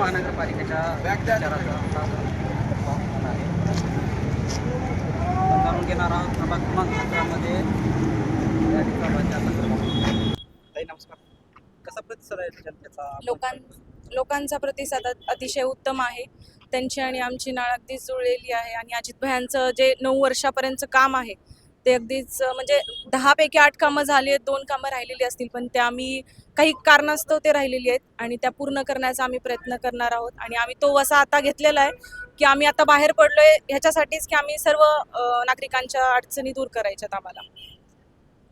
महानगरपालिकेच्या प्रचाराचा आपण जाणून घेणार आहोत प्रभाग क्रमांक 17मध्ये या ठिकाणी. ताई नमस्कार. कसा प्रतिसाद आहे जनतेचा? लोकांचा प्रतिसाद अतिशय उत्तम आहे. त्यांची आणि आमची नाळ अगदीच जुळलेली आहे आणि अजित भयांचं जे 9 वर्षापर्यंतचं काम आहे ते अगदीच म्हणजे 10 पैकी 8 कामं झाली आहेत, 2 कामं राहिलेली असतील, पण ते आम्ही काही कारणास्तव ते राहिलेली आहेत आणि त्या पूर्ण करण्याचा आम्ही प्रयत्न करणार आहोत. आणि आम्ही तो वसा आता घेतलेला आहे की आम्ही आता बाहेर पडलोय ह्याच्यासाठीच की आम्ही सर्व नागरिकांच्या अडचणी दूर करायच्यात आम्हाला.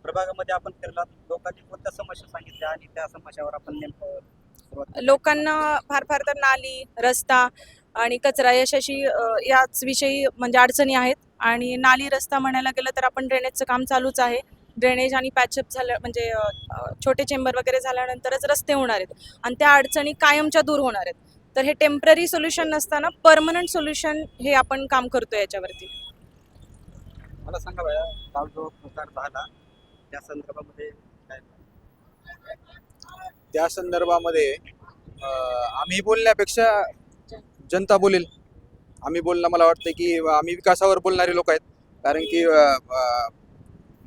प्रभागामध्ये आपण फिरलात, लोकांनी कोणत्या समस्या सांगितल्या आणि त्या समस्यावर आपण नेमकं लोकांना फार तर नाली, रस्ता आणि कचरा याच विषयी म्हणजे अडचणी आहेत. आणि नाली रस्ता म्हणायला गेलं तर आपण ड्रेनेजचं काम चालूच आहे. ड्रेनेज आणि पॅचअप झालं म्हणजे छोटे चेंबर वगैरे झाल्यानंतरच रस्ते होणार आहेत आणि त्या अडचणी कायमच्या दूर होणार आहेत. तर हे टेम्पररी सोल्युशन नसताना परमनंट सोल्युशन हे आपण काम करतोय याच्यावरती. मला सांगा बघा, काल जो प्रकार झाला त्या संदर्भामध्ये काय? त्या संदर्भामध्ये आम्ही बोलण्यापेक्षा जनता बोलेल. आम्ही बोलणं मला वाटतं की आम्ही विकासावर बोलणारे लोक आहेत. कारण की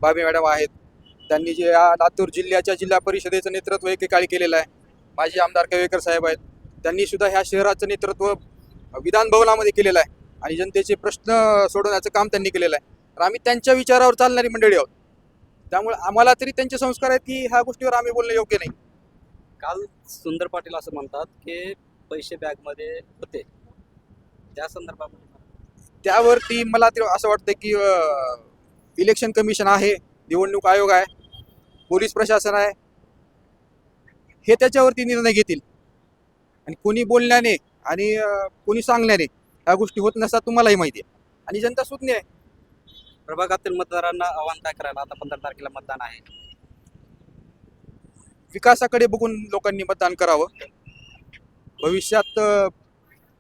बाबी मॅडम आहेत, त्यांनी जे या लातूर जिल्ह्याच्या जिल्हा परिषदेचं नेतृत्व एकेकाळी केलेलं आहे. माजी आमदार कवेकर साहेब आहेत, त्यांनी सुद्धा ह्या शहराचं नेतृत्व विधान भवनामध्ये केलेलं आहे आणि जनतेचे प्रश्न सोडवण्याचं काम त्यांनी केलेलं आहे. तर आम्ही त्यांच्या विचारावर चालणारी मंडळी आहोत. त्यामुळे आम्हाला तरी त्यांचे संस्कार आहेत की ह्या गोष्टीवर आम्ही बोलणं योग्य नाही. काल सुंदर पाटील असं म्हणतात की पैसे बॅगमध्ये होते, त्या संदर्भामध्ये त्यावरती मला तरी असं वाटतं की इलेक्शन कमिशन आहे, निवडणूक आयोग आहे, पोलीस प्रशासन आहे, हे त्याच्यावरती निर्णय घेतील. आणि कोणी बोलण्याने आणि कोणी सांगण्याने ह्या गोष्टी होत नसतात, तुम्हालाही माहिती आहे आणि जनता सुज्ञ आहे. प्रभागातील मतदारांना आव्हान काय करायला? आता 15 तारखेला मतदान आहे. विकासाकडे बघून लोकांनी मतदान करावं. भविष्यात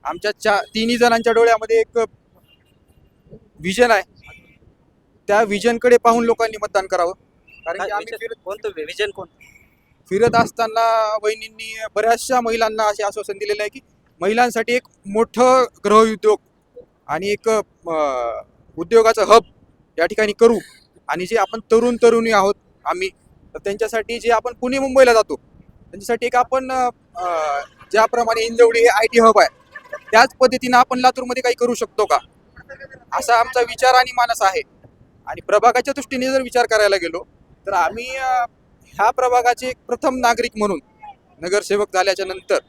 आमच्या तिन्ही जणांच्या डोळ्यामध्ये एक विजन आहे, त्या विजनकडे पाहून लोकांनी मतदान करावं. कारण की आम्ही कोणतं विजन फिरत असताना वहिनींनी बऱ्याचशा महिलांना असे आश्वासन दिलेलं आहे की महिलांसाठी एक मोठं गृहउद्योग आणि एक उद्योगाचं हब या ठिकाणी करू. आणि जे आपण तरुणी आहोत आम्ही, तर त्यांच्यासाठी जे आपण पुणे मुंबईला जातो त्यांच्यासाठी एक आपण ज्याप्रमाणे इंजवडी हे IT हब आहे, त्याच पद्धतीनं आपण लातूरमध्ये काही करू शकतो का, असा आमचा विचार आणि मानस आहे. आणि प्रभागाच्या दृष्टीने जर विचार करायला गेलो तर आम्ही ह्या प्रभागाचे एक प्रथम नागरिक म्हणून नगरसेवक झाल्याच्या नंतर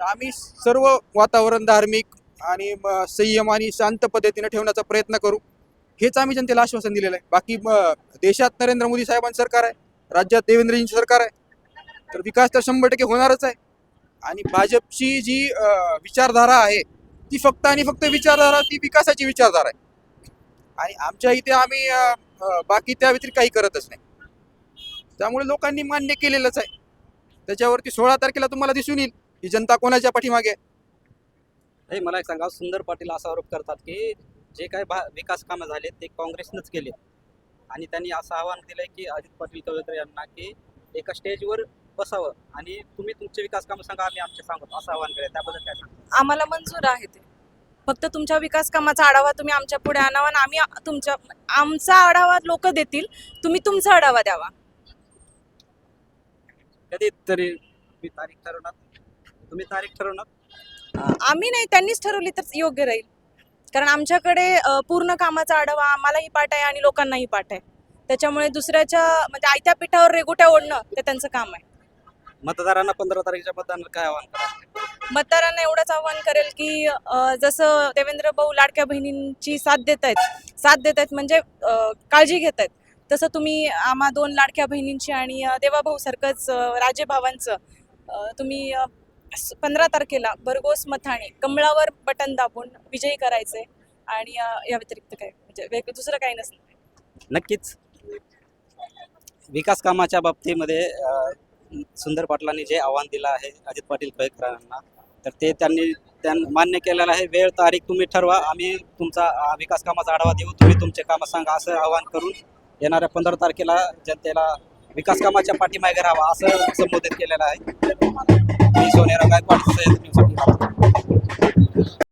आम्ही सर्व वातावरण धार्मिक आणि संयम आणि शांत पद्धतीने ठेवण्याचा प्रयत्न करू, हेच आम्ही जनतेला आश्वासन दिलेलं आहे. बाकी देशात नरेंद्र मोदी साहेबांचं सरकार आहे, राज्यात देवेंद्रजींचं सरकार आहे, तर विकास तर 100% होणारच आहे. आणि भाजपची जी विचारधारा आहे ती फक्त आणि फक्त विचारधारा, ती विकासाची विचारधारा आहे. आणि आमच्या इथे आम्ही बाकी त्या व्यतिरिक्त काही करतच नाही. त्यामुळे लोकांनी मान्य केलेलंच आहे. त्याच्यावरती 16 तारखेला तुम्हाला दिसून येईल की जनता कोणाच्या पाठीमागे आहे. मला एक सांगा, सुंदर पाटील असा आरोप करतात की जे काही विकास कामं झाले ते काँग्रेसनंच केले आणि त्यांनी असं आवाहन दिलंय की अजित पाटील कवेकर यांना की एका स्टेजवर बसावं आणि तुम्ही तुमचे विकास कामं सांगा, आम्ही आमचे सांगतो, असं आवाहन केलं. त्याबद्दल काय सांगा? आम्हाला मंजूर आहे ते. फक्त तुमच्या विकास कामाचा आढावा तुम्ही आमच्या पुढे आणावा आणि आम्ही आमचा आढावा लोक देतील, तुम्ही तुमचा आढावा द्यावा. कधी तरी तुम्ही तारीख ठरवणार? आम्ही नाही, त्यांनीच ठरवली तर योग्य राहील. कारण आमच्याकडे पूर्ण कामाचा आढावा आम्हालाही पाठ आहे आणि लोकांनाही पाठ आहे. त्याच्यामुळे दुसऱ्याच्या म्हणजे आयत्या पिठावर रेगोट्या ओढणं ते त्यांचं काम आहे. मतदारांना 15 तारखेच्या मतदानाला काय आव्हान करा? मतदारांना एवढंच आव्हान करेल की जसं देवेंद्र भाऊ लाडक्या बहिणींची साथ देत आहेत म्हणजे काळजी घेत आहेत, तसं तुम्ही आम्हा 2 लाडक्या बहिणींची आणि देवाभाऊ सारखंच राजेभावांचं तुम्ही 15 तारखेला भरघोस मताने कमळावर बटन दाबून विजयी करायचंय. आणि या व्यतिरिक्त काय म्हणजे दुसरं काही नसतं. नक्कीच विकास कामाच्या बाबतीमध्ये सुंदर पाटलांनी जे आव्हान दिलं आहे अजित पाटील कवेकरांना, तर ते त्यांनी मान्य केलेलं आहे. वेळ तारीख तुम्ही ठरवा, आम्ही तुमचा विकास कामाचा आढावा देऊ, तुम्ही तुमचे कामं सांगा, असं आवाहन करून येणाऱ्या 15 तारखेला जनतेला विकास कामाच्या पाठीमागे राहावा असं संबोधित केलेलं आहे. मी सोनेराव गायकवाड.